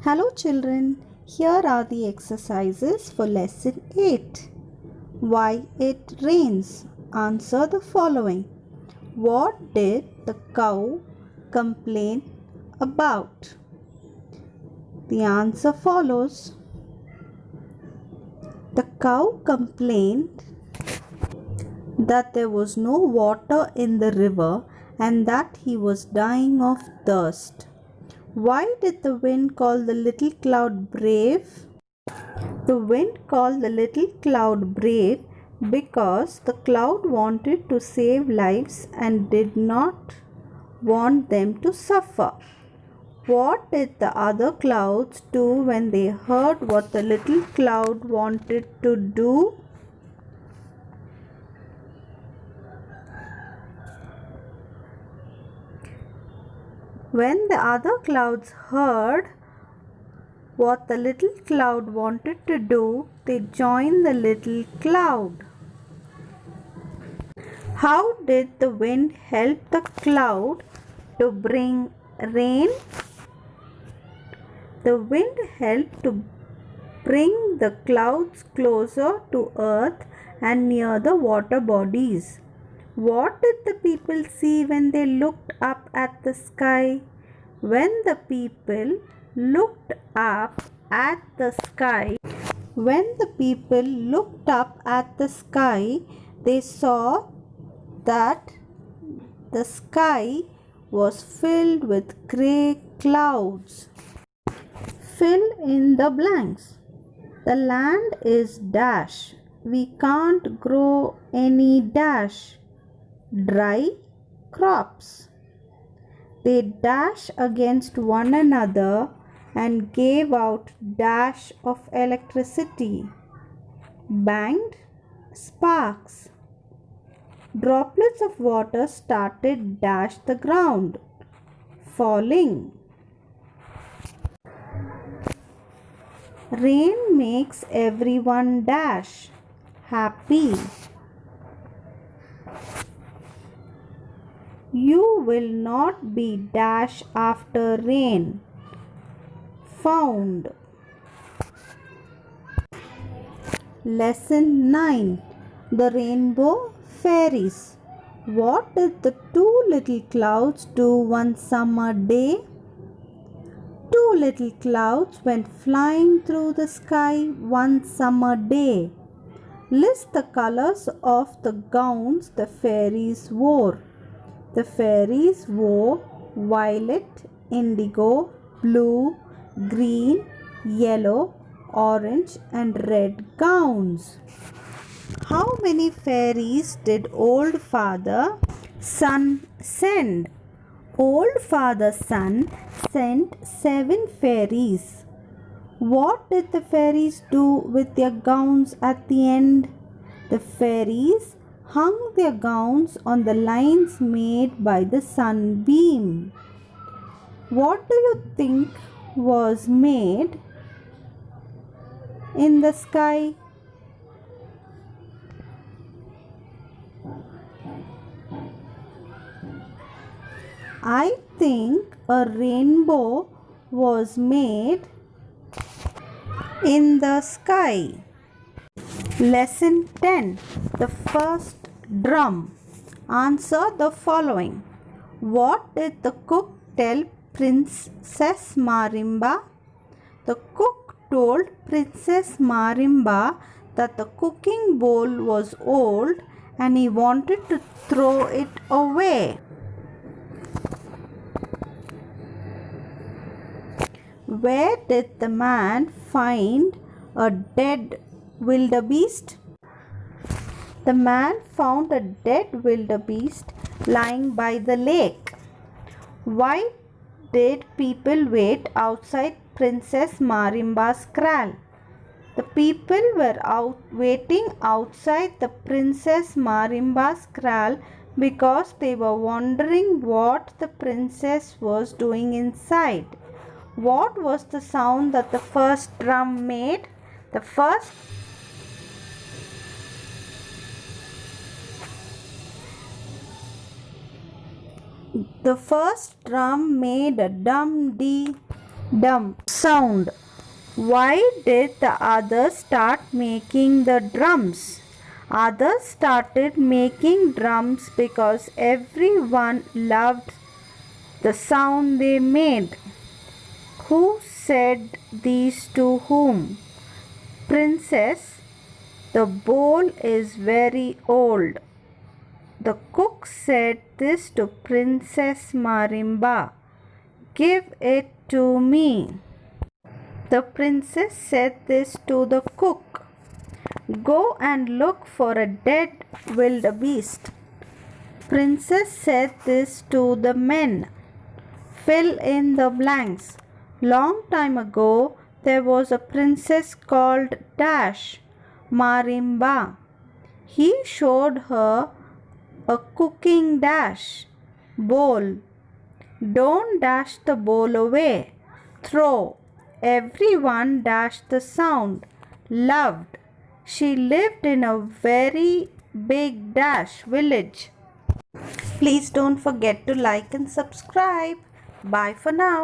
Hello children, here are the exercises for lesson 8. Why it rains? Answer the following. What did the cow complain about? The answer follows. The cow complained that there was no water in the river and that he was dying of thirst. Why did the wind call the little cloud brave? The wind called the little cloud brave because the cloud wanted to save lives and did not want them to suffer. What did the other clouds do when they heard what the little cloud wanted to do? When the other clouds heard what the little cloud wanted to do, they joined the little cloud. How did the wind help the cloud to bring rain? The wind helped to bring the clouds closer to earth and near the water bodies. What did the people see when they looked up at the sky? When the people looked up at the sky, they saw that the sky was filled with grey clouds. Fill in the blanks. The land is dash. We can't grow any dash. Dry crops. They dash against one another and gave out dash of electricity. Banged sparks. Droplets of water started dash the ground. Falling. Rain makes everyone dash. Happy. You will not be dash after rain. Found. Lesson 9. The Rainbow Fairies. What did the two little clouds do one summer day? Two little clouds went flying through the sky one summer day. List the colors of the gowns the fairies wore. The fairies wore violet, indigo, blue, green, yellow, orange and red gowns. How many fairies did Old Father Sun send? Old Father Sun sent 7 fairies. What did the fairies do with their gowns at the end? The fairies hung their gowns on the lines made by the sunbeam. What do you think was made in the sky? I think a rainbow was made in the sky. Lesson 10. The first drum. Answer the following. What did the cook tell Princess Marimba? The cook told Princess Marimba that the cooking bowl was old and he wanted to throw it away. Where did the man find a dead wildebeest? The man found a dead wildebeest lying by the lake. Why did people wait outside Princess Marimba's kraal? The people were waiting outside the Princess Marimba's kraal because they were wondering what the princess was doing inside. What was the sound that the first drum made? The first drum made a dum-dee, Dum sound. Why did the others start making the drums? Others started making drums because everyone loved the sound they made. Who said these to whom? Princess, the bowl is very old. The cook said this to Princess Marimba. Give it to me. The princess said this to the cook. Go and look for a dead wildebeest. Princess said this to the men. Fill in the blanks. Long time ago, there was a princess called Dash Marimba. He showed her a cooking dash bowl. Don't dash the bowl away. Throw. Everyone dashed the sound. Loved. She lived in a very big dash village. Please don't forget to like and subscribe. Bye for now.